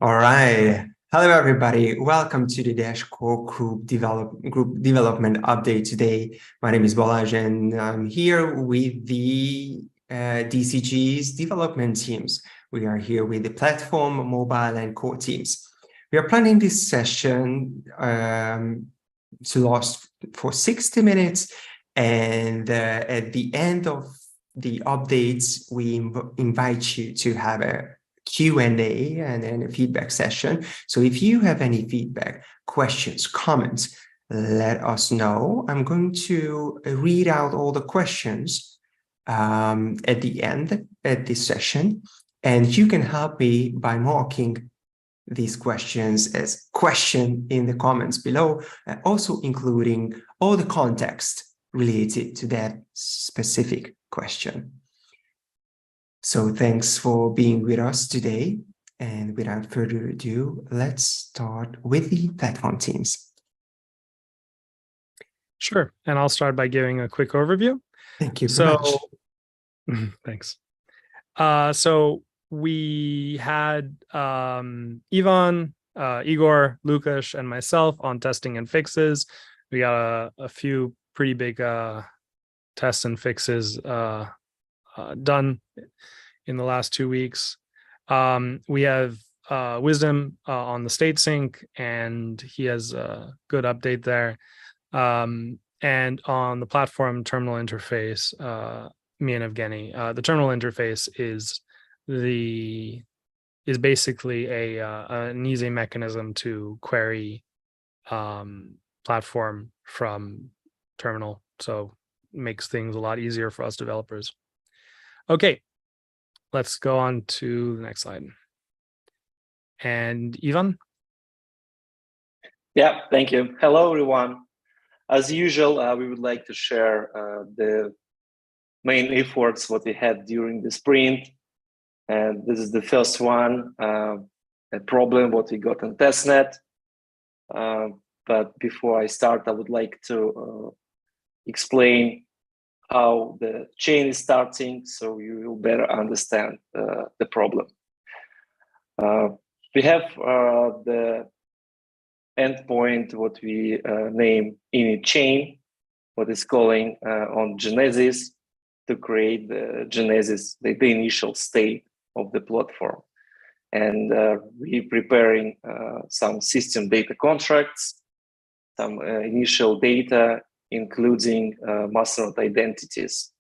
All right. Hello, everybody. Welcome to the Dash Core Group Development Update today. My name is Balaj, and I'm here with the DCG's development teams. We are here with the platform, mobile, and core teams. We are planning this session to last for 60 minutes, and at the end of the updates, we invite you to have a Q&A and then a feedback session. So if you have any feedback, questions, comments, let us know. I'm going to read out all the questions at the end at this session, and you can help me by marking these questions as question in the comments below, also including all the context related to that specific question. So thanks for being with us today. And without further ado, let's start with the platform teams. Sure. And I'll start by giving a quick overview. Thank you very much. Thanks. So we had Ivan, Igor, Lukasz, and myself on testing and fixes. We got a few pretty big tests and fixes done in the last 2 weeks. We have Wisdom on the state sync, and he has a good update there. And on the platform terminal interface, me and Evgeny, the terminal interface is basically an easy mechanism to query platform from terminal, so it makes things a lot easier for us developers. Okay, let's go on to the next slide. And Ivan? Yeah, thank you. Hello, everyone. As usual, we would like to share the main efforts what we had during the sprint. And this is the first one, a problem what we got on testnet. But before I start, I would like to explain how the chain is starting, so you will better understand the problem. We have the endpoint, what we name init chain, what is calling on Genesis to create the Genesis, the initial state of the platform. And we're preparing some system data contracts, some initial data, including masternode identities.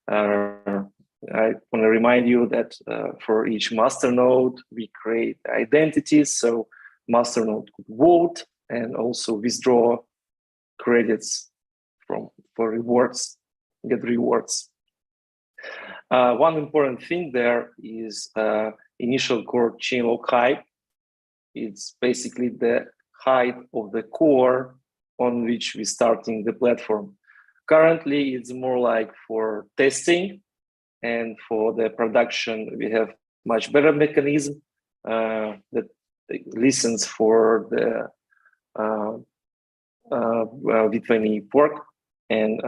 I want to remind you that for each masternode, we create identities, so masternode could vote and also withdraw credits for rewards, get rewards. One important thing there is initial core chain log height. It's basically the height of the core on which we're starting the platform. Currently, it's more like for testing, and for the production, we have much better mechanism that listens for the V20 fork and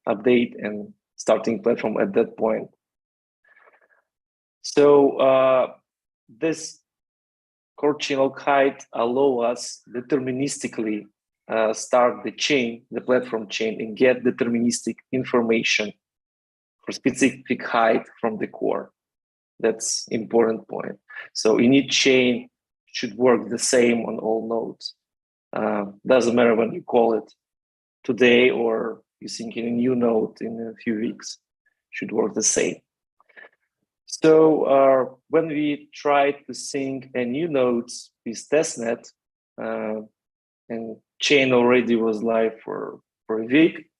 update and starting platform at that point. So this core chain log height allow us deterministically start the chain, the platform chain, and get deterministic information for specific height from the core. That's important point. So init chain should work the same on all nodes. Doesn't matter when you call it today or you sync in a new node in a few weeks, should work the same. So when we try to sync a new nodes with testnet, and chain already was live for a week,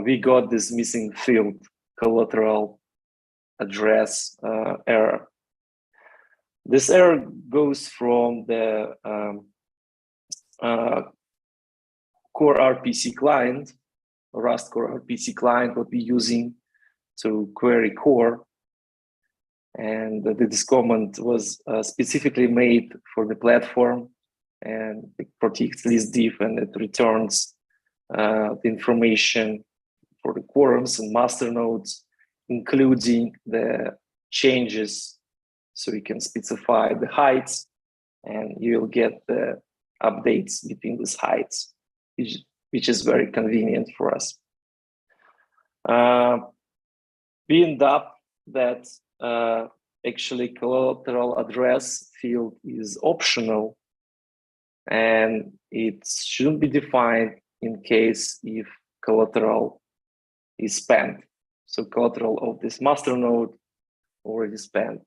we got this missing field, collateral address error. This error goes from the core RPC client, Rust core RPC client, what we're using to query core. And this command was specifically made for the platform, and it protects this diff, and it returns the information for the quorums and master nodes, including the changes So you can specify the heights and you'll get the updates between these heights, which is very convenient for us. We end up that actually collateral address field is optional and it shouldn't be defined in case if collateral is spent. So collateral of this master node already spent.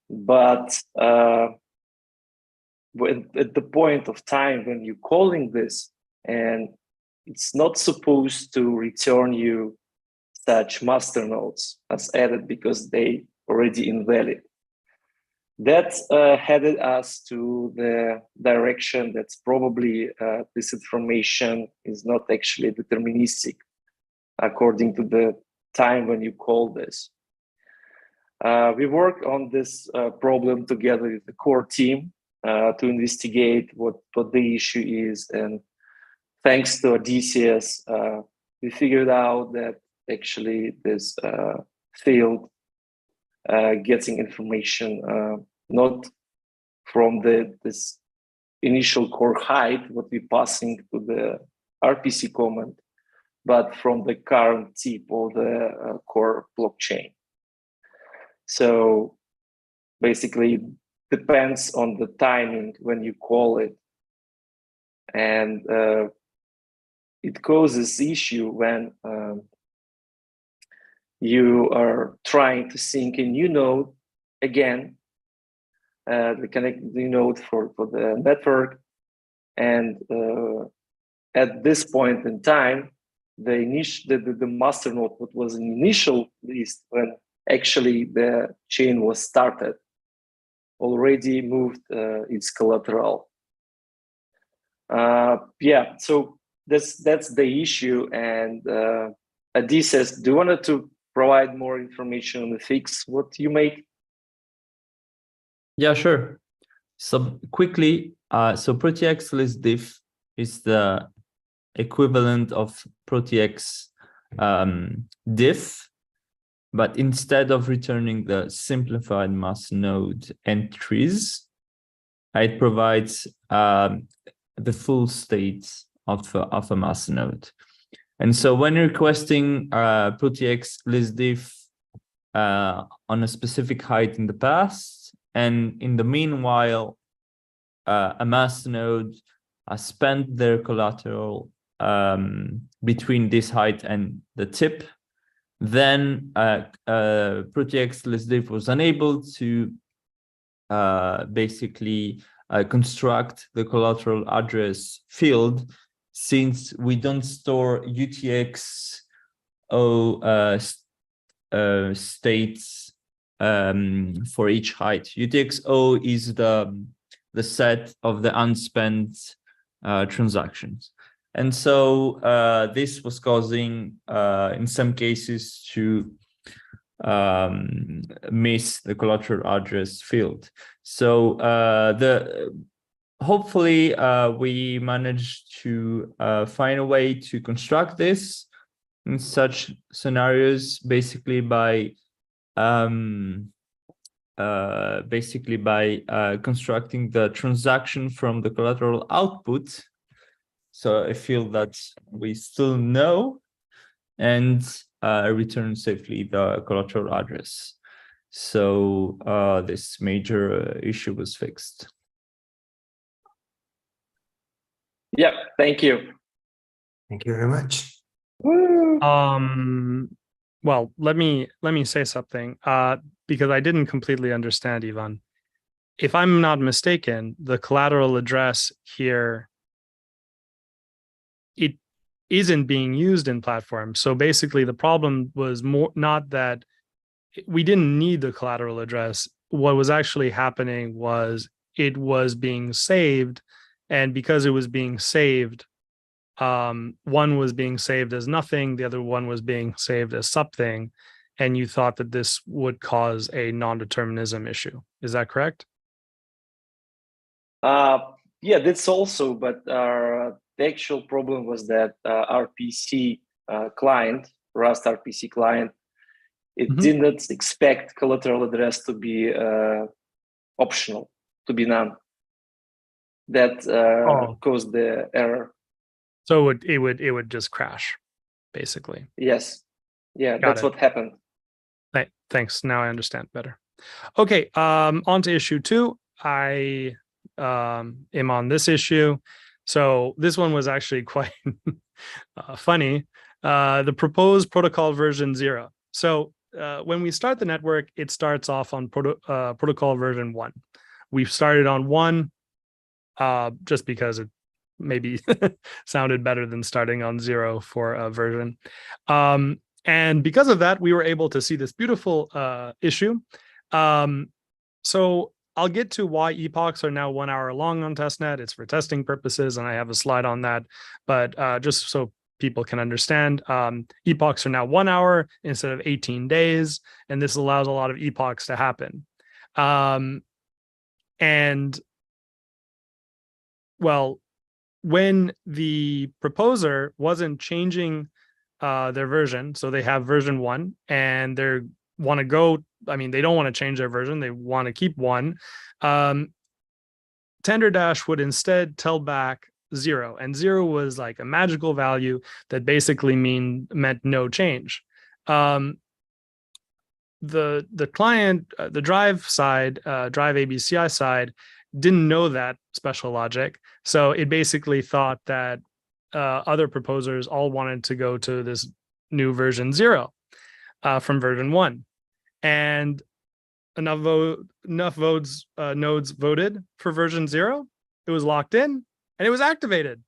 But at the point of time when you're calling this, and it's not supposed to return you such master nodes as added because they already invalid. That headed us to the direction that's probably this information is not actually deterministic according to the time when you call this. We worked on this problem together with the core team to investigate what the issue is. And thanks to DCS, we figured out that actually this field getting information not from this initial core height, what we're passing to the RPC command, but from the current tip of the core blockchain. So basically depends on the timing when you call it. And it causes issue when you are trying to sync a new node again, the connected new node for the network. And at this point in time, the master node, what was an initial list when actually the chain was started, already moved its collateral. Yeah, so that's the issue. And Adi says, do you want to provide more information on the fix what you made? Yeah, sure. So quickly, so ProteX list diff is the equivalent of ProteX diff, but instead of returning the simplified master node entries, it provides the full state of a master node. And so when requesting ProteX list diff on a specific height in the past, and in the meanwhile, a master node has spent their collateral between this height and the tip, then ProteX list diff was unable to basically construct the collateral address field, since we don't store UTXO states for each height. UTXO is the set of the unspent transactions. And so this was causing, in some cases, to miss the collateral address field. So hopefully we managed to find a way to construct this in such scenarios, basically by constructing the transaction from the collateral output. So I feel that we still know, and return safely the collateral address. So this major issue was fixed. Yeah, thank you. Thank you very much. Woo! Well, let me say something because I didn't completely understand, Ivan. If I'm not mistaken, the collateral address here, it isn't being used in platform. So basically the problem was not that we didn't need the collateral address. What was actually happening was it was being saved, and because it was being saved, one was being saved as nothing, the other one was being saved as something, and you thought that this would cause a non-determinism issue. Is that correct? Yeah, that's also, but the actual problem was that RPC client, Rust RPC client, it didn't expect collateral address to be optional to be none. That caused the error. So it would just crash, basically. Yes. Yeah, that's what happened. Thanks. Now I understand better. Okay, on to issue 2. I am on this issue. So this one was actually quite funny. The proposed protocol version 0. So when we start the network, it starts off on protocol version 1. We've started on 1 just because it maybe sounded better than starting on 0 for a version. And because of that, we were able to see this beautiful issue. So I'll get to why epochs are now 1 hour long on testnet. It's for testing purposes, and I have a slide on that. But just so people can understand, epochs are now 1 hour instead of 18 days, and this allows a lot of epochs to happen. And well, when the proposer wasn't changing their version, so they have version 1 and they want to go, I mean, they don't want to change their version, they want to keep 1. Tenderdash would instead tell back 0, and 0 was like a magical value that basically meant no change. The client, the drive side, drive ABCI side, didn't know that special logic, so it basically thought that other proposers all wanted to go to this new version 0 from version 1, and enough nodes voted for version 0. It was locked in and it was activated,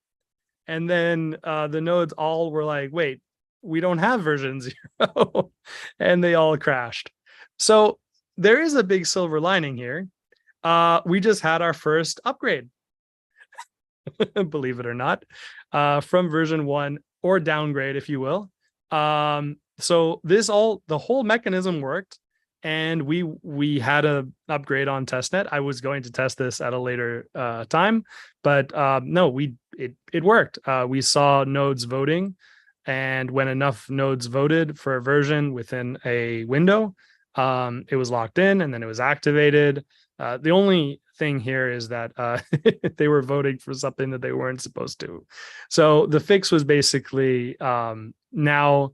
and then the nodes all were like, wait, we don't have version 0, and they all crashed. So there is a big silver lining here. We just had our first upgrade, believe it or not, from version 1, or downgrade, if you will. So the whole mechanism worked, and we had an upgrade on testnet. I was going to test this at a later time, but no, it worked. We saw nodes voting, and when enough nodes voted for a version within a window, it was locked in, and then it was activated. The only thing here is that they were voting for something that they weren't supposed to. So the fix was basically now,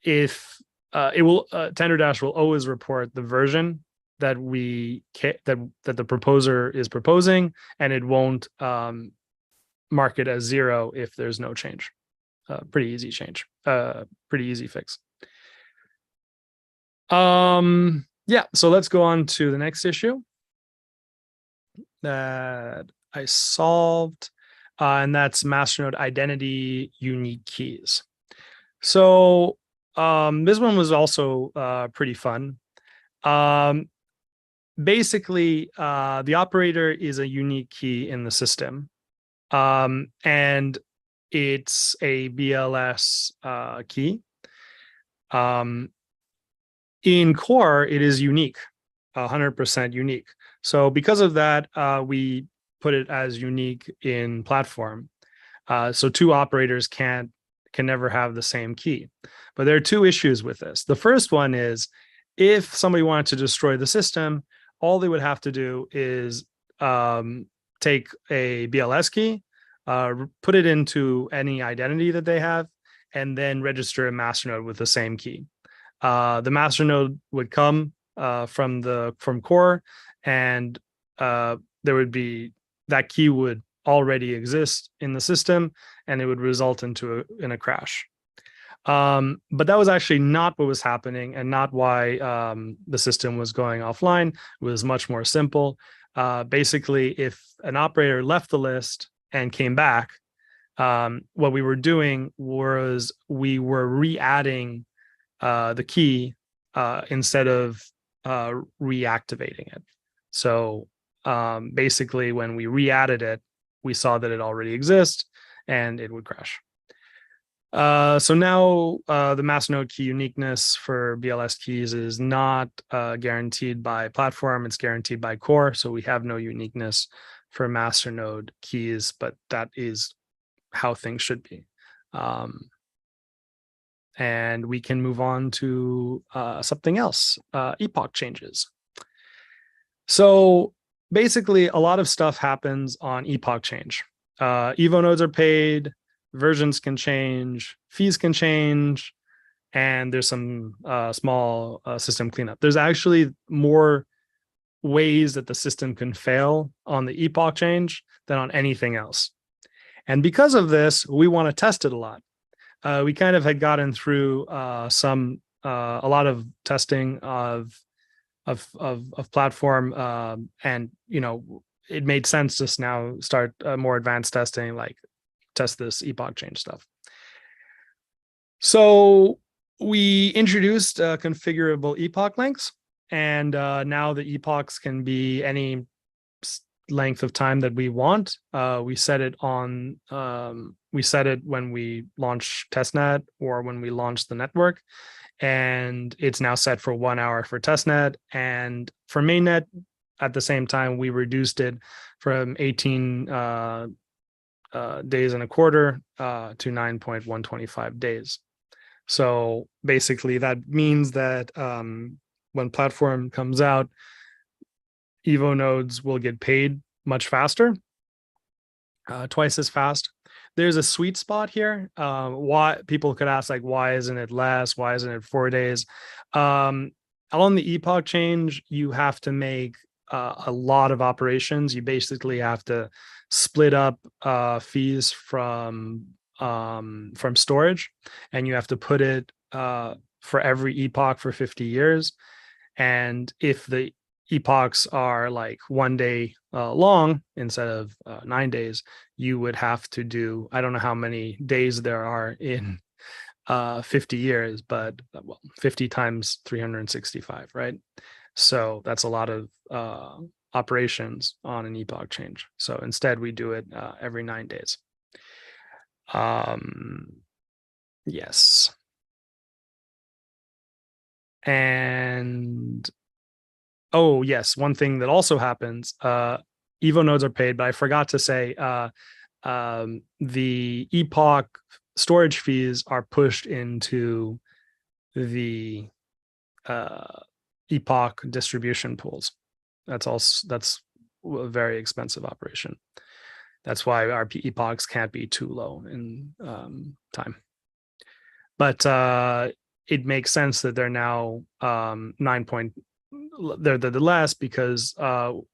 if Tenderdash will always report the version that that the proposer is proposing, and it won't mark it as 0 if there's no change. Pretty easy change. Pretty easy fix. Yeah, so let's go on to the next issue that I solved, and that's masternode identity unique keys. So this one was also pretty fun. Basically, the operator is a unique key in the system, and it's a BLS key. In core, it is unique, 100% unique. So because of that, we put it as unique in platform. So 2 operators can never have the same key. But there are 2 issues with this. The first one is, if somebody wanted to destroy the system, all they would have to do is take a BLS key, put it into any identity that they have, and then register a masternode with the same key. The masternode would come from core, and there would be, that key would already exist in the system, and it would result in a crash. But that was actually not what was happening, and not why the system was going offline. It was much more simple. Basically, if an operator left the list and came back, what we were doing was we were re-adding the key instead of reactivating it. So basically, when we re-added it, we saw that it already exists, and it would crash. So now the masternode key uniqueness for BLS keys is not guaranteed by platform, it's guaranteed by core. So we have no uniqueness for masternode keys, but that is how things should be. And we can move on to something else, epoch changes. So basically, a lot of stuff happens on epoch change. Evo nodes are paid, versions can change, fees can change, and there's some small system cleanup. There's actually more ways that the system can fail on the epoch change than on anything else. And because of this, we want to test it a lot. We kind of had gotten through a lot of testing of platform, and it made sense just now start more advanced testing, like test this epoch change stuff. So we introduced configurable epoch lengths, and now the epochs can be any length of time that we want. We set it when we launch testnet or when we launch the network, and it's now set for 1 hour for testnet, and for mainnet at the same time we reduced it from 18 days and a quarter to 9.125 days. So basically that means that when platform comes out, Evo nodes will get paid much faster, twice as fast. There's a sweet spot here. Why people could ask, like, why isn't it less? Why isn't it 4 days? On the epoch change, you have to make a lot of operations. You basically have to split up fees from storage, and you have to put it for every epoch for 50 years. And if the epochs are like 1 day long instead of 9 days, you would have to do, I don't know how many days there are in 50 years, but 50 times 365, right? So that's a lot of operations on an epoch change. So instead we do it every 9 days. Yes. And oh yes, one thing that also happens, Evo nodes are paid, but I forgot to say the epoch storage fees are pushed into the epoch distribution pools. That's a very expensive operation. That's why our epochs can't be too low in time. But it makes sense that they're now they're the less, because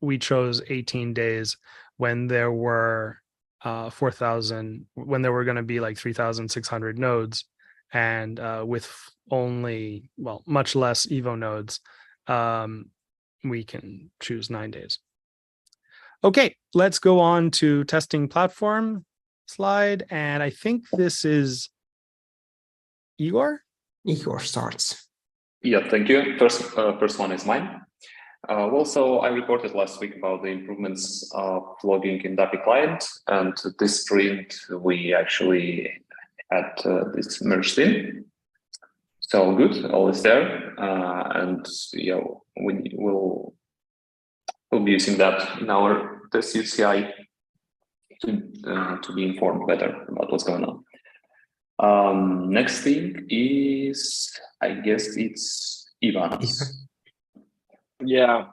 we chose 18 days when there were 4,000, when there were going to be like 3,600 nodes, and with only, much less Evo nodes, we can choose 9 days. Okay, let's go on to testing platform slide, and I think this is Igor. Igor starts. Yeah, thank you. First one is mine. So I reported last week about the improvements of logging in DAPI client, and this sprint we actually had this merged in. So good, all is there, and yeah, we will be using that in our test UCI to be informed better about what's going on. Next thing is, I guess it's Ivan's. Yeah,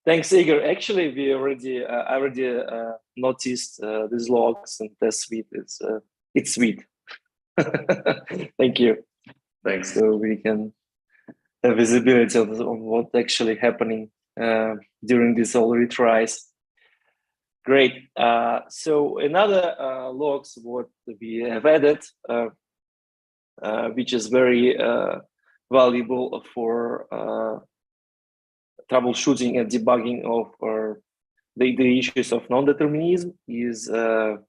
thanks, Igor. Actually, I already noticed these logs and test suite. It's sweet. Thank you. Thanks. So we can have visibility on what's actually happening during these all retries. Great. So another logs what we have added, which is very valuable for troubleshooting and debugging of the issues of non-determinism, is the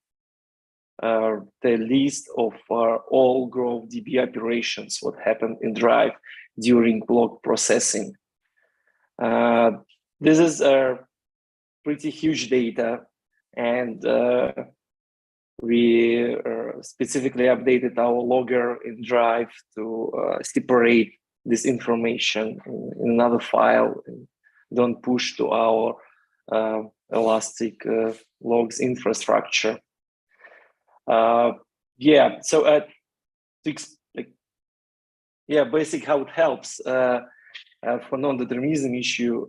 list of all growth DB operations, what happened in Drive during block processing. This is pretty huge data, and we specifically updated our logger in Drive to separate this information in another file and don't push to our Elastic logs infrastructure. Yeah, so basic how it helps for non-determinism issue.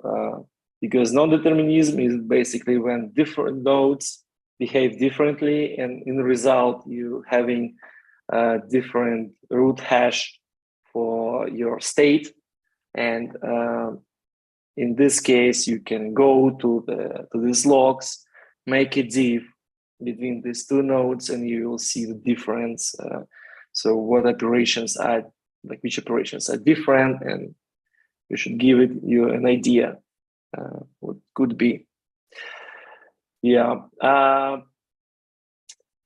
because non-determinism is basically when different nodes behave differently, and in the result, you having different root hash for your state. And in this case, you can go to these logs, make a div between these two nodes, and you will see the difference. So what operations are, like which operations are different, and you should give you an idea what could be. Yeah.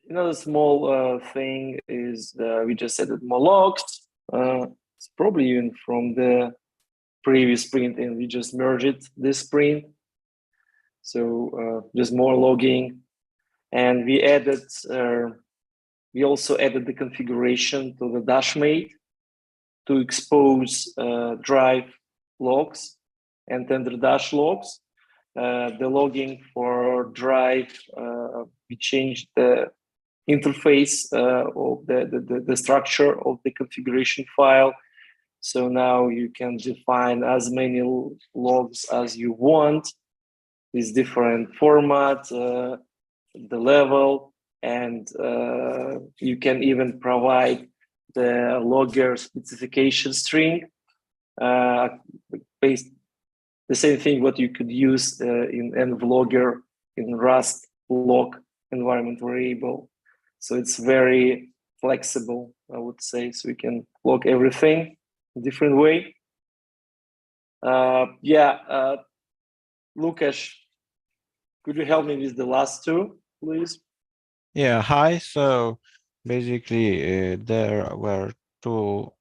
Another small thing is we just added more logs. It's probably even from the previous sprint, and we just merged it this sprint. So just more logging, and we added. We also added the configuration to the dashmate to expose drive logs and tender dash logs. The logging for drive, we changed the interface of the structure of the configuration file. So now you can define as many logs as you want, with different format, the level, and you can even provide the logger specification string, based the same thing what you could use in env-logger in Rust log environment variable. So it's very flexible, I would say. So we can log everything in a different way. Lukasz, could you help me with the last two, please? Yeah, hi. So basically, there were two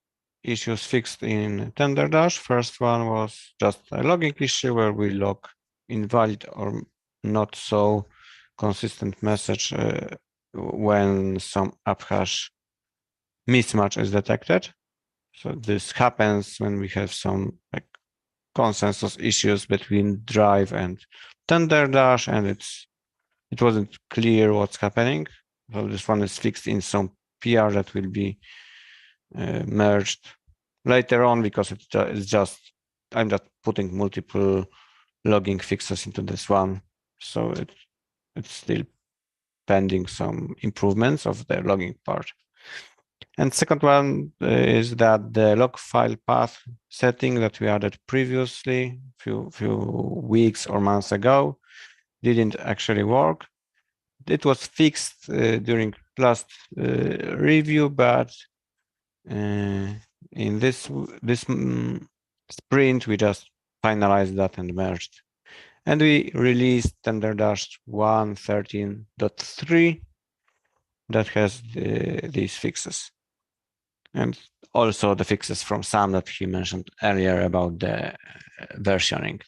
issues fixed in TenderDash. First one was just a logging issue where we log invalid or not so consistent message when some app hash mismatch is detected. So this happens when we have some like consensus issues between Drive and TenderDash, and it wasn't clear what's happening. So this one is fixed in some PR that will be merged later on, because it's just, I'm just putting multiple logging fixes into this one. So it's still pending some improvements of the logging part. And second one is that the log file path setting that we added previously, few weeks or months ago, didn't actually work. It was fixed during last review, but in this sprint, we just finalized that and merged. And we released TenderDash 1.13.3 that has these fixes. And also the fixes from Sam that he mentioned earlier about the versioning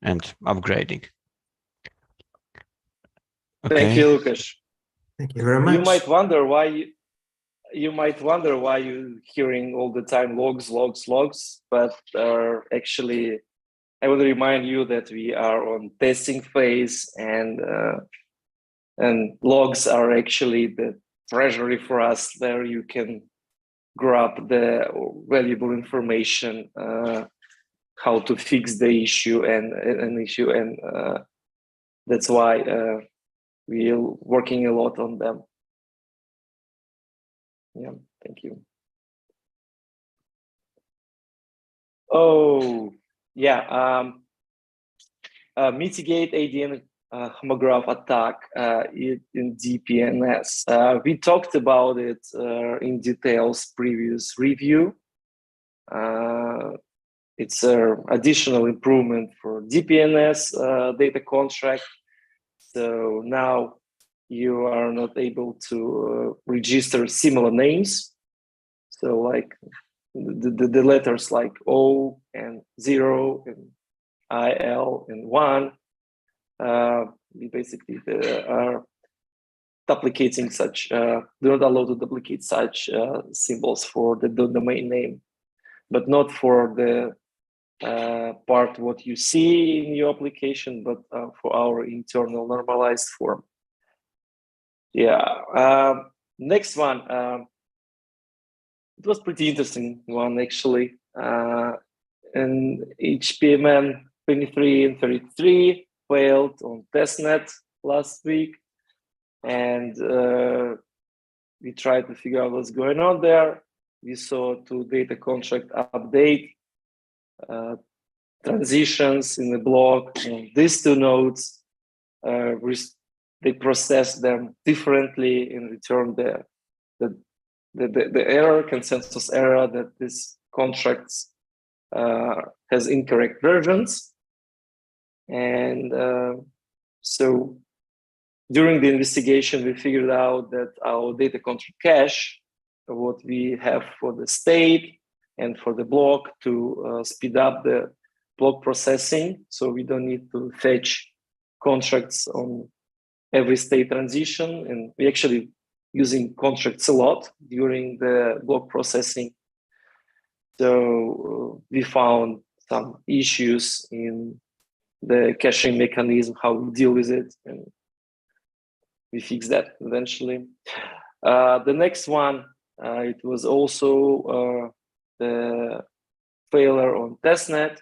and upgrading. Okay. Thank you, Lukasz. Thank you very much. You might wonder why you're hearing all the time logs, but actually, I will remind you that we are on testing phase, and logs are actually the treasury for us. There you can grab the valuable information, how to fix the issue and that's why we're working a lot on them. Yeah, thank you. Oh, yeah. Mitigate ADN homograph attack in DPNS. We talked about it in details previous review. It's an additional improvement for DPNS data contract. So now you are not able to register similar names. So like the letters like O and 0 and IL and 1. We basically are duplicating such, do not allow to duplicate such symbols for the domain name, but not for the part what you see in your application, but for our internal normalized form. Yeah. Next one. It was pretty interesting one actually. In HPMN 23 and 33 failed on testnet last week, and we tried to figure out what's going on there. We saw 2 data contract update transitions in the block. And these 2 nodes, they process them differently and return the error, consensus error, that this contracts has incorrect versions. And so during the investigation, we figured out that our data contract cache, what we have for the state and for the block, to speed up the block processing, so we don't need to fetch contracts on every state transition. And we actually using contracts a lot during the block processing. So we found some issues in the caching mechanism, how we deal with it, and we fixed that eventually. The next one, it was also the failure on testnet.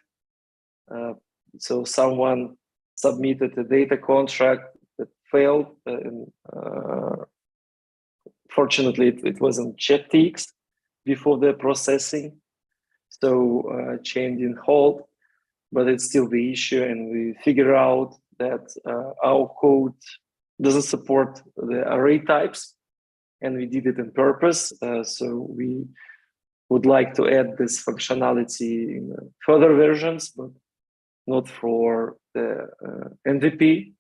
So someone submitted a data contract that failed. Fortunately, it wasn't checked before the processing, so chain didn't hold, but it's still the issue. And we figure out that our code doesn't support the array types, and we did it on purpose. So we would like to add this functionality in further versions, but not for the MVP.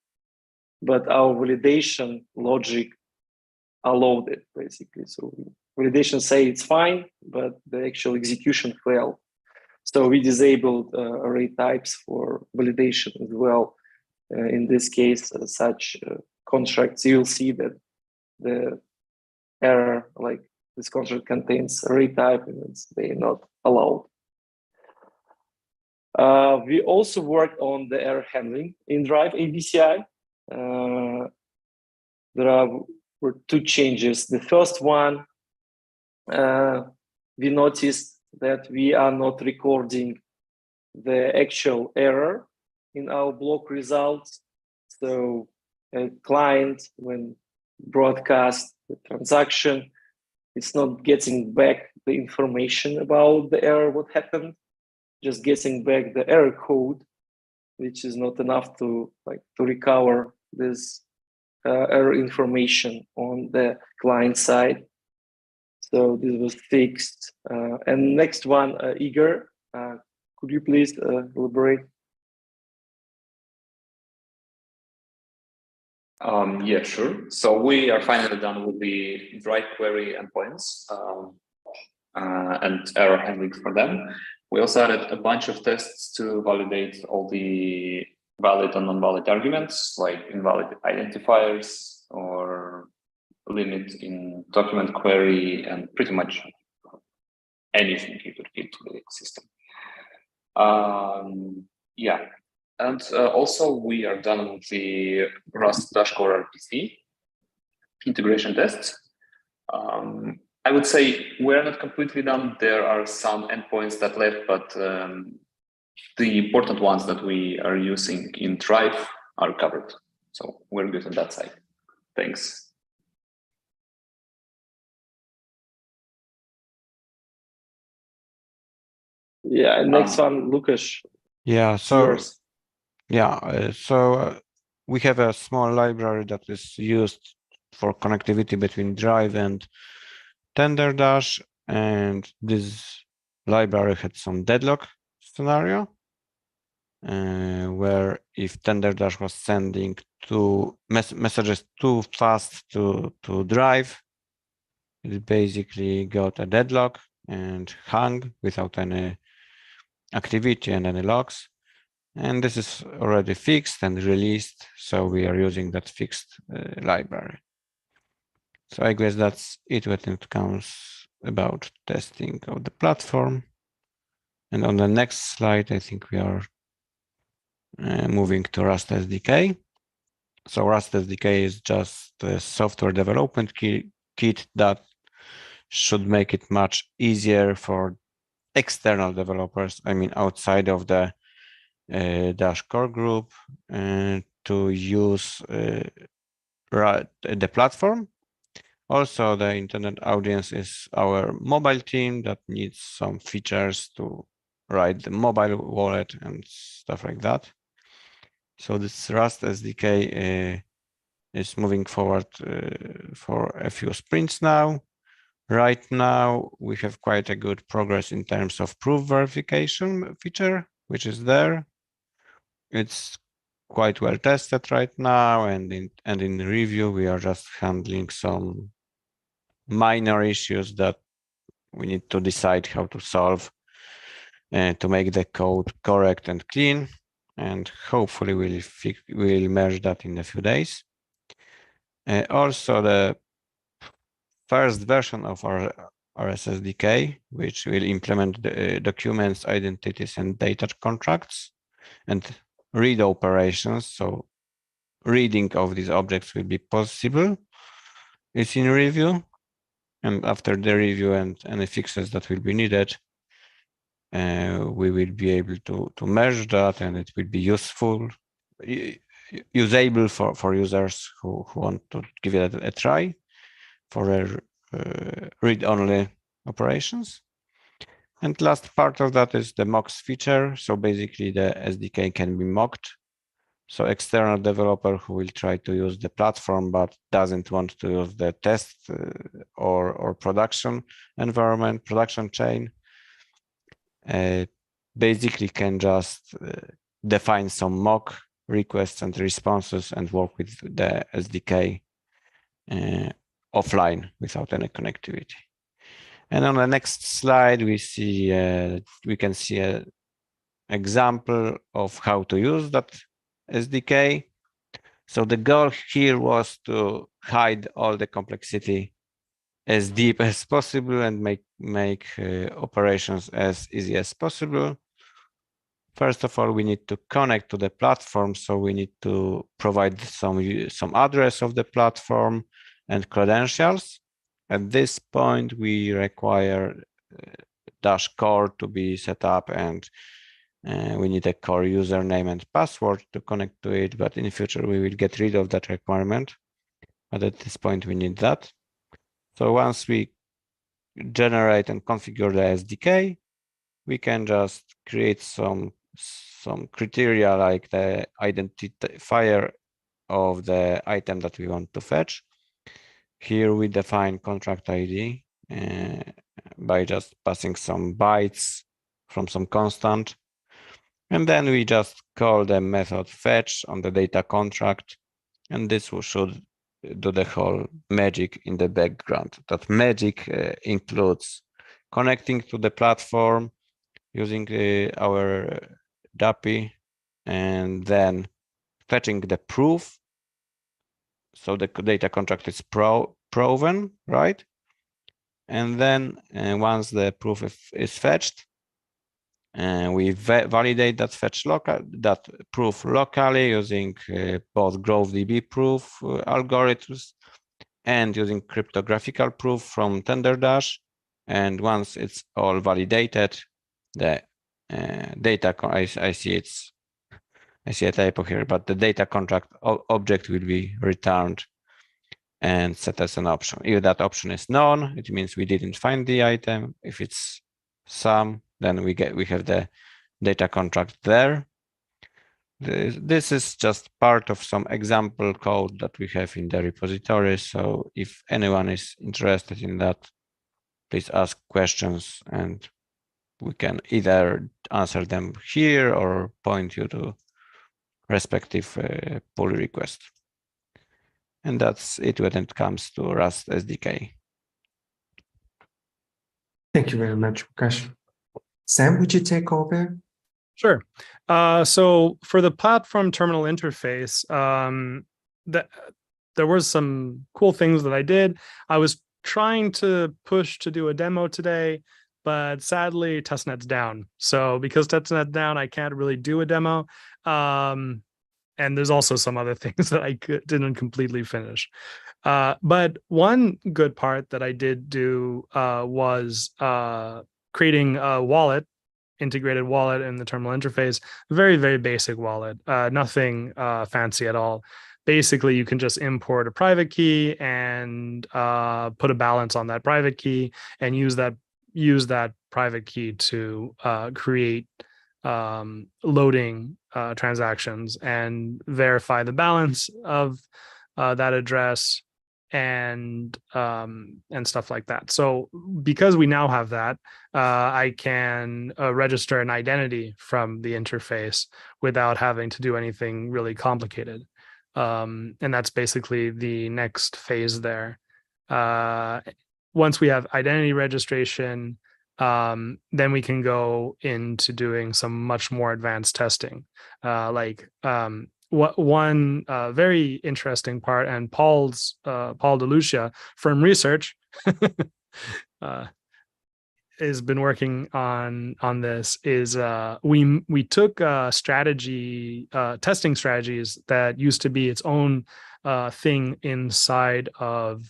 But our validation logic allowed it, basically. So validation say it's fine, but the actual execution failed. So we disabled array types for validation as well. In this case, such contracts, you'll see that the error, like this contract contains array type, and they're not allowed. We also worked on the error handling in Drive ABCI. There were 2 changes. The first one, we noticed that we are not recording the actual error in our block results. So a client, when broadcast the transaction, it's not getting back the information about the error, what happened, just getting back the error code, which is not enough to recover this error information on the client side. So this was fixed. And next one, Igor, could you please elaborate? Yeah, sure. So we are finally done with the Drive query endpoints and error handling for them. We also added a bunch of tests to validate all the valid and non-valid arguments, like invalid identifiers or limit in document query, and pretty much anything you could give to the system. Yeah. And also we are done with the Rust Dashcore RPC integration tests. I would say we're not completely done. There are some endpoints that left, but the important ones that we are using in Drive are covered. So we're good on that side. Thanks. Yeah, next one, Lukasz. Yeah, so Yours. we have a small library that is used for connectivity between Drive and TenderDash, and this library had some deadlock scenario where if TenderDash was sending messages too fast to Drive, it basically got a deadlock and hung without any activity and any logs. And this is already fixed and released, so we are using that fixed library. So I guess that's it when it comes about testing of the platform. And on the next slide, I think we are moving to Rust SDK. So Rust SDK is just a software development kit that should make it much easier for external developers, I mean outside of the dash core group to use the platform. Also, the intended audience is our mobile team that needs some features to write the mobile wallet and stuff like that. So this Rust SDK is moving forward for a few sprints now. Right now, we have quite a good progress in terms of proof verification feature, which is there. It's quite well tested right now, and in review, we are just handling some minor issues that we need to decide how to solve to make the code correct and clean. And hopefully we'll merge that in a few days. Also, the first version of our SDK, which will implement the documents, identities, and data contracts, and read operations. So reading of these objects will be possible. It's in review. And after the review and any fixes that will be needed, we will be able to merge that, and it will be useful, usable for users who want to give it a try for their read-only operations. And last part of that is the mocks feature. So basically the SDK can be mocked. So external developer who will try to use the platform but doesn't want to use the test or production environment, production chain, basically can just define some mock requests and responses and work with the SDK offline without any connectivity. And on the next slide, we can see an example of how to use that SDK. So the goal here was to hide all the complexity as deep as possible and make operations as easy as possible. First of all, we need to connect to the platform, so we need to provide some address of the platform and credentials. At this point, we require dash core to be set up, and we need a core username and password to connect to it. But in the future, we will get rid of that requirement. But at this point, we need that. So once we generate and configure the SDK, we can just create some criteria like the identifier of the item that we want to fetch. Here we define contract ID by just passing some bytes from some constant. And then we just call the method fetch on the data contract. And this should do the whole magic in the background. That magic includes connecting to the platform using our DAPI, and then fetching the proof. So the data contract is proven, right? And then once the proof is fetched, we validate that proof locally using both GroveDB proof algorithms and using cryptographical proof from TenderDash. And once it's all validated, the data, I see a typo here, but the data contract object will be returned and set as an option. If that option is none, it means we didn't find the item. If it's some, then we have the data contract there. This is just part of some example code that we have in the repository. So if anyone is interested in that, please ask questions and we can either answer them here or point you to respective pull request. And that's it when it comes to Rust SDK. Thank you very much, Łukasz. Sam, would you take over? Sure. So for the platform terminal interface, there was some cool things that I did. I was trying to push to do a demo today, but sadly testnet's down. So because testnet's down, I can't really do a demo. And there's also some other things that I didn't completely finish. But one good part that I did do was creating a wallet integrated wallet in the terminal interface. Very, very basic wallet, nothing fancy at all. Basically, you can just import a private key and put a balance on that private key and use that private key to create loading transactions and verify the balance of that address and stuff like that. So because we now have that, I can register an identity from the interface without having to do anything really complicated. And that's basically the next phase there. Once we have identity registration, then we can go into doing some much more advanced testing. One very interesting part, and Paul DeLucia from research has been working on this, is we took testing strategies that used to be its own thing inside of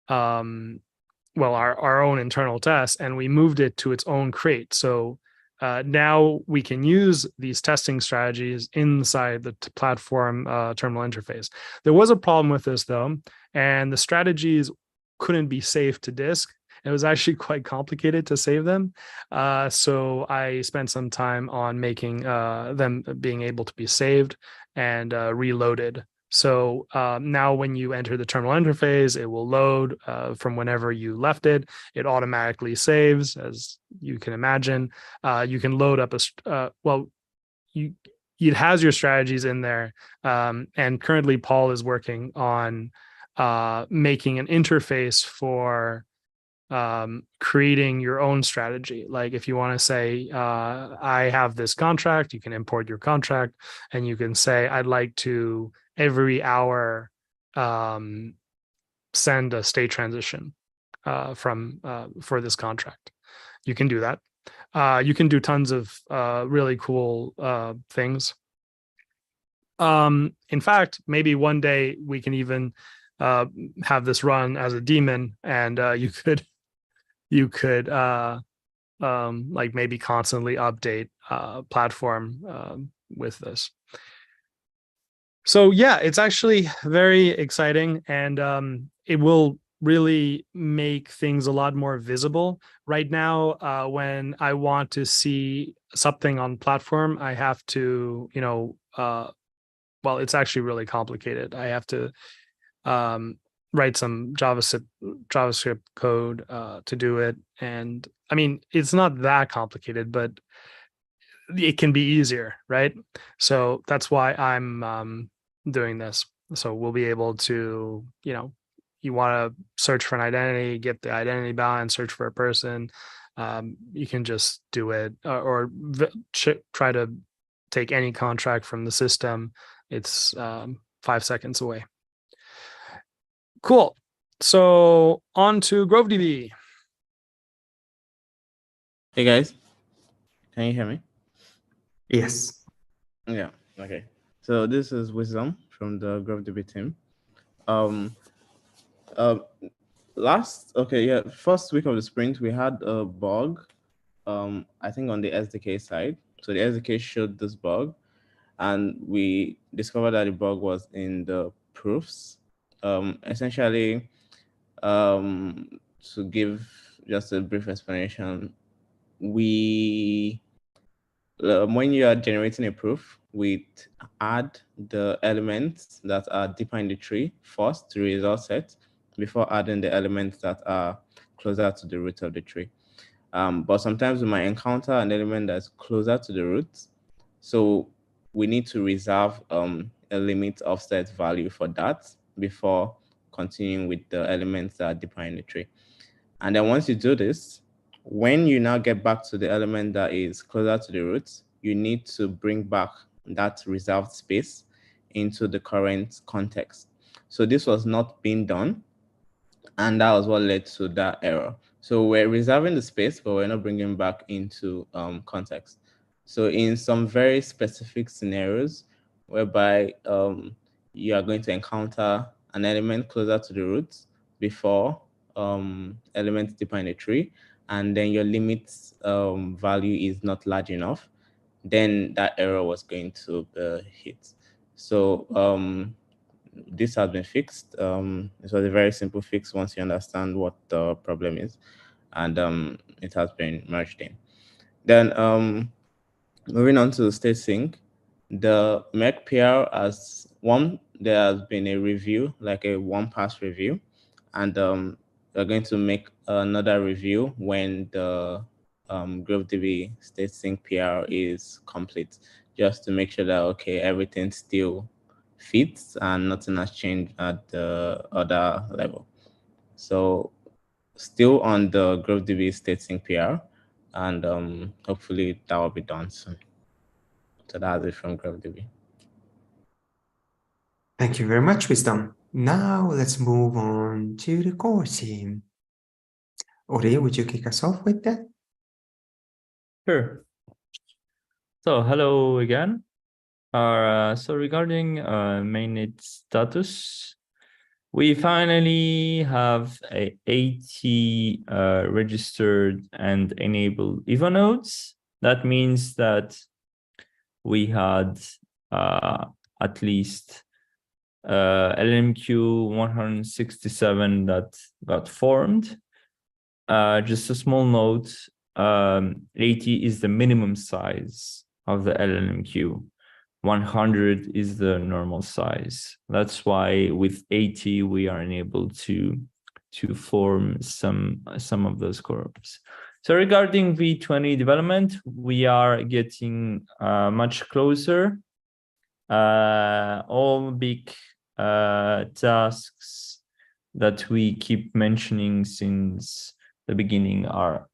our own internal tests, and we moved it to its own crate. So now we can use these testing strategies inside the platform terminal interface. There was a problem with this though, and the strategies couldn't be saved to disk. It was actually quite complicated to save them. So I spent some time on making them being able to be saved and reloaded. So now when you enter the terminal interface, it will load from whenever you left it. It automatically saves, as you can imagine. You can load up it has your strategies in there. And currently Paul is working on making an interface for creating your own strategy. Like if you want to say, I have this contract, you can import your contract and you can say, I'd like to every hour send a state transition for this contract. You can do that. You can do tons of really cool things. In fact, maybe one day we can even have this run as a daemon, and you could like maybe constantly update platform with this. So yeah, it's actually very exciting, and it will really make things a lot more visible. Right now, when I want to see something on platform, I have to, well, it's actually really complicated. I have to write some JavaScript code to do it. And I mean, it's not that complicated, but it can be easier, right? So that's why I'm doing this. So we'll be able to, you want to search for an identity, get the identity balance, search for a person. You can just do it or try to take any contract from the system. It's 5 seconds away. Cool. So on to GroveDB. Hey guys, can you hear me? Yes. Yeah. Okay. So this is Wisdom from the GroveDB team. First week of the sprint we had a bug. I think on the SDK side. So the SDK showed this bug, and we discovered that the bug was in the proofs. Essentially, to give just a brief explanation, when you are generating a proof, we add the elements that are deeper in the tree first to result set before adding the elements that are closer to the root of the tree. But sometimes we might encounter an element that's closer to the root. So we need to reserve a limit offset value for that before continuing with the elements that are deeper in the tree. And then once you do this, when you now get back to the element that is closer to the root, you need to bring back that reserved space into the current context. So this was not being done, and that was what led to that error. So we're reserving the space, but we're not bringing back into context. So in some very specific scenarios whereby you are going to encounter an element closer to the root before elements deeper in the tree, and then your limit value is not large enough, then that error was going to hit. So this has been fixed. This was a very simple fix once you understand what the problem is, and it has been merged in. Then moving on to state sync, the MEC PR as one, there has been a review, like a one-pass review, and we're going to make another review when the GraphDB state sync PR is complete, just to make sure that, okay, everything still fits and nothing has changed at the other level. So still on the GraphDB state sync PR, and hopefully that will be done soon. So that's it from GraphDB. Thank you very much, Wisdom. Now let's move on to the core team. Ori, would you kick us off with that? Sure. So hello again. So regarding mainnet status, we finally have 80 registered and enabled EVA nodes. That means that we had at least LMQ 167 that got formed. Just a small note, 80 is the minimum size of the LLMQ. 100 is the normal size. That's why with 80 we are enabled to form some of those corps. So regarding V20 development, we are getting much closer. All big tasks that we keep mentioning since the beginning are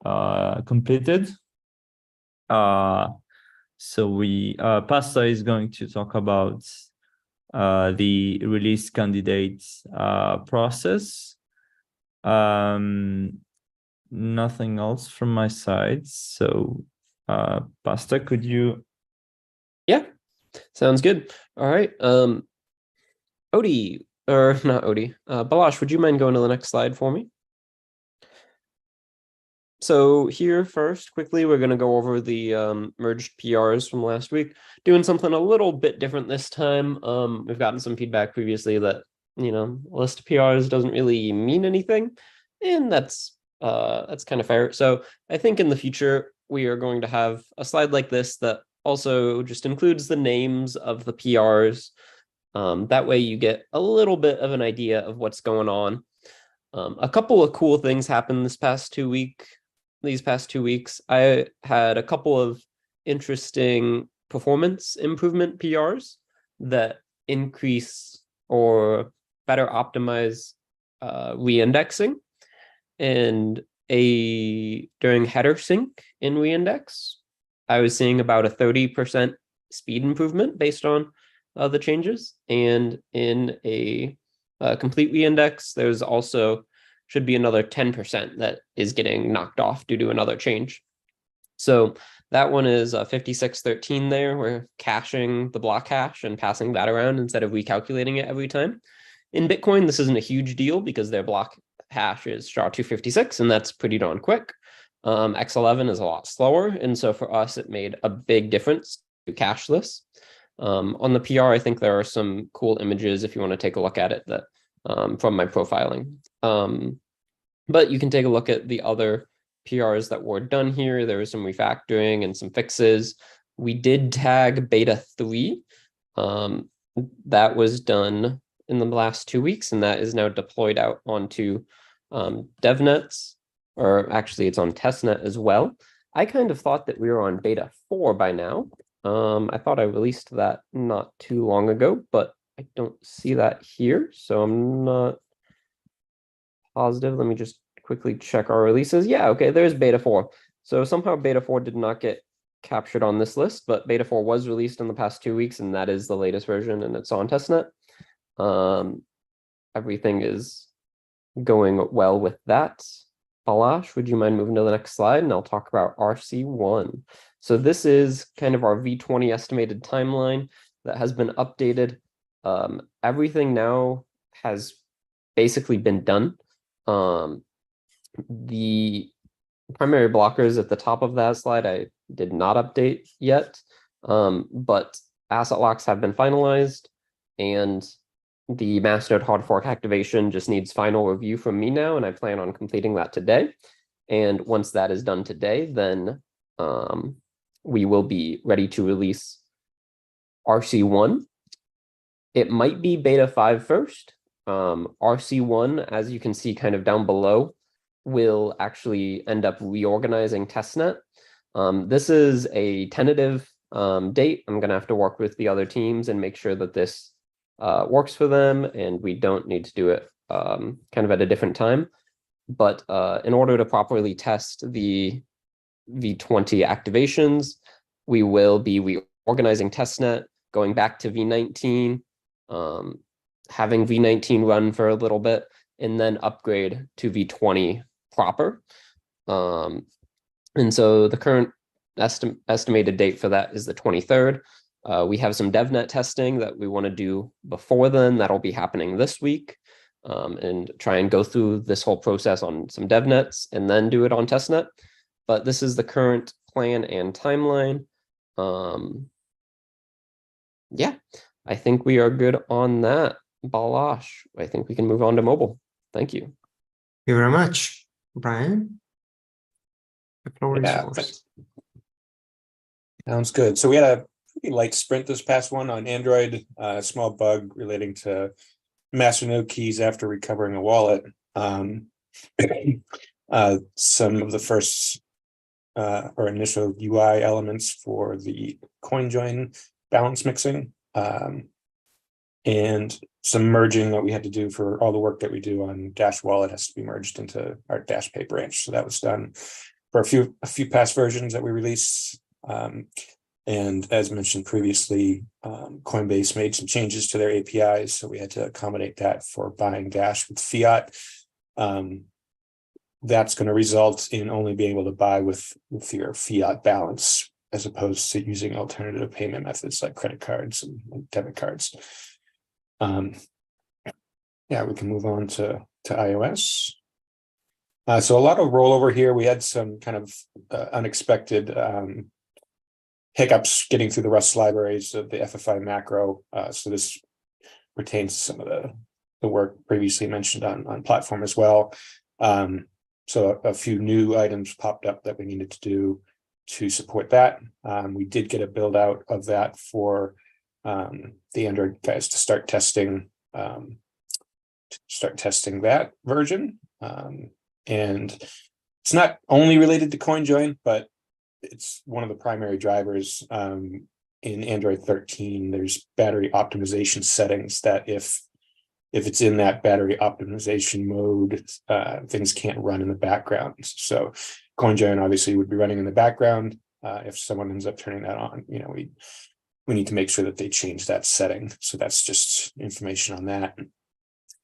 completed. So Pasta is going to talk about the release candidates process. Nothing else from my side. So Pasta, could you? Yeah, sounds good. All right. Odie, or not Odie, Balash, would you mind going to the next slide for me? So here first, quickly, we're going to go over the merged PRs from last week, doing something a little bit different this time. We've gotten some feedback previously that, a list of PRs doesn't really mean anything, and that's kind of fair. So I think in the future, we are going to have a slide like this that also just includes the names of the PRs. That way you get a little bit of an idea of what's going on. A couple of cool things happened these past 2 weeks. I had a couple of interesting performance improvement PRs that increase or better optimize reindexing, and during header sync in reindex, I was seeing about a 30% speed improvement based on the changes, and in a complete reindex, there's also should be another 10% that is getting knocked off due to another change. So that one is 5613 there. We're caching the block hash and passing that around instead of recalculating it every time. In Bitcoin, this isn't a huge deal because their block hash is SHA-256, and that's pretty darn quick. X11 is a lot slower, and so for us, it made a big difference to cache this. On the PR, I think there are some cool images if you want to take a look at it that from my profiling. But you can take a look at the other PRs that were done here. There was some refactoring and some fixes. We did tag beta 3. That was done in the last 2 weeks, and that is now deployed out onto DevNets, or actually it's on testnet as well. I kind of thought that we were on beta 4 by now. I thought I released that not too long ago, but I don't see that here, so I'm not positive. Let me just quickly check our releases. Yeah, okay, there's beta 4. So somehow beta 4 did not get captured on this list, but beta 4 was released in the past 2 weeks, and that is the latest version, and it's on testnet. Everything is going well with that. Balash, would you mind moving to the next slide? And I'll talk about RC1. So this is kind of our V20 estimated timeline that has been updated. Everything now has basically been done. The primary blockers at the top of that slide, I did not update yet, but asset locks have been finalized, and the Masternode hard fork activation just needs final review from me now, and I plan on completing that today. And once that is done today, then we will be ready to release RC1. It might be beta 5 first. RC1, as you can see kind of down below, will actually end up reorganizing testnet. This is a tentative date. I'm going to have to work with the other teams and make sure that this works for them, and we don't need to do it kind of at a different time. But in order to properly test the V20 activations, we will be reorganizing testnet, going back to V19, having V19 run for a little bit, and then upgrade to V20 proper. And so the current estimated date for that is the 23rd. We have some DevNet testing that we want to do before then. That'll be happening this week, and try and go through this whole process on some DevNets and then do it on testnet. But this is the current plan and timeline. Yeah, I think we are good on that. Balázs, I think we can move on to mobile. Thank you. Thank you very much. Brian? The floor is yours. Sounds good. So we had a pretty light sprint this past one on Android, a small bug relating to masternode keys after recovering a wallet. Some of the first or initial UI elements for the CoinJoin balance mixing, and some merging that we had to do for all the work that we do on Dash Wallet has to be merged into our Dash Pay branch. So that was done for a few past versions that we released. And as mentioned previously, Coinbase made some changes to their APIs, so we had to accommodate that for buying Dash with fiat. That's going to result in only being able to buy with your fiat balance, as opposed to using alternative payment methods like credit cards and debit cards. Yeah, we can move on to iOS. So a lot of rollover here. We had some kind of unexpected hiccups getting through the Rust libraries of the FFI macro. So this pertains to some of the work previously mentioned on platform as well. So a few new items popped up that we needed to do to support that. We did get a build out of that for the Android guys to start testing that version. And it's not only related to CoinJoin, but it's one of the primary drivers. In Android 13, there's battery optimization settings that if it's in that battery optimization mode, things can't run in the background. So CoinJoin obviously would be running in the background. If someone ends up turning that on, we need to make sure that they change that setting. So that's just information on that.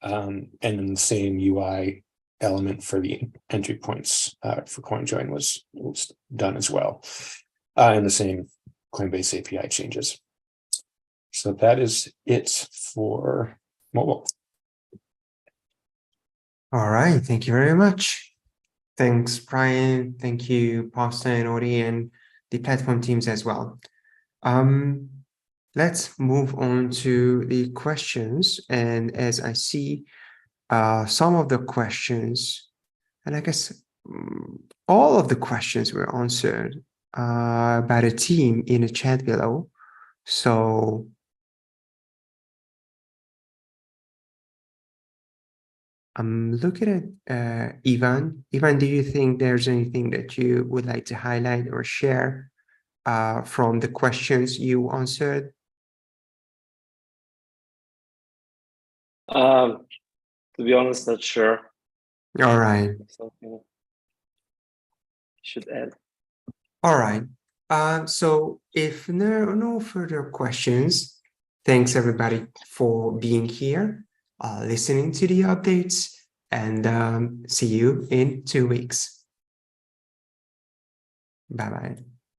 And then the same UI element for the entry points for CoinJoin was done as well. And the same Coinbase API changes. So that is it for mobile. All right, thank you very much. Thanks, Brian. Thank you, Pasta and Ori, and the platform teams as well. Let's move on to the questions. And as I see some of the questions, and I guess all of the questions were answered by the team in the chat below. So I'm looking at Ivan. Ivan, do you think there's anything that you would like to highlight or share from the questions you answered? To be honest, not sure. All right. Something should add. All right. So if no further questions, thanks everybody for being here, listening to the updates, and see you in 2 weeks. Bye-bye.